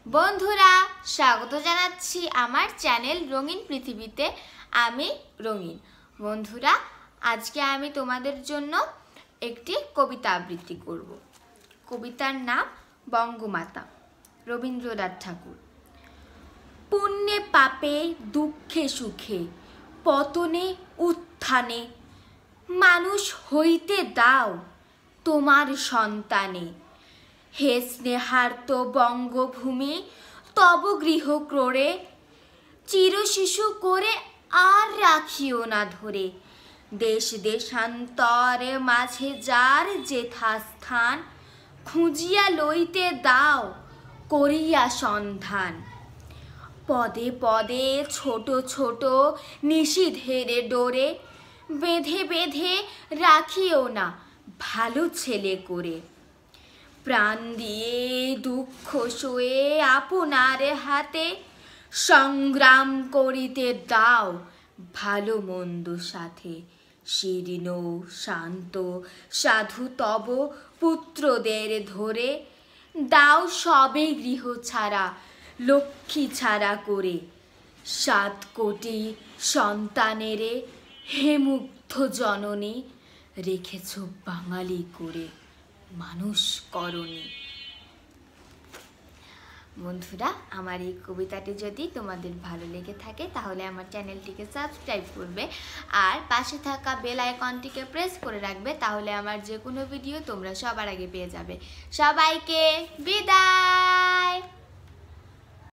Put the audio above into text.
বন্ধুরা স্বাগত জানাচ্ছি আমার চ্যানেল রঙিন পৃথিবীতে। আমি রঙিন। বন্ধুরা আজকে আমি তোমাদের জন্য একটি কবিতা আবৃত্তি করব। কবিতার নাম বঙ্গমাতা, রবীন্দ্রনাথ ঠাকুর। পুণ্যে পাপে দুঃখে সুখে পতনে উত্থানে মানুষ হইতে দাও তোমার সন্তানে। হে স্নেহার্ত বঙ্গভূমি তব গৃহ ক্রোড়ে চিরশিশু করে আর রাখিও না ধরে। দেশ দেশান্তরে মাঝে যার যেথা স্থান খুঁজিয়া লইতে দাও করিয়া সন্ধান। পদে পদে ছোট ছোট নিষিদ্ধের ডোরে বেঁধে বেঁধে রাখিও না ভালো ছেলে করে। প্রাণ দিয়ে দুঃখ সয়ে আপনার হাতে সংগ্রাম করিতে দাও ভালো মন্দ সাথে। শীর্ণ শান্ত সাধু তব পুত্রদের ধরে দাও সবে গৃহ ছাড়া লক্ষ্মী ছাড়া করে। 7 কোটি সন্তানেরে হে মুগ্ধ জননী রেখেছ বাঙালি করে মানুষ করনি। বন্ধুরা আমার এই কবিতাটি যদি তোমাদের ভালো লেগে থাকে তাহলে আমার চ্যানেলটিকে সাবস্ক্রাইব করবে আর পাশে থাকা বেল আইকনটিকে প্রেস করে রাখবে, তাহলে আমার যে কোনো ভিডিও তোমরা সবার আগে পেয়ে যাবে। সবাইকে বিদায়।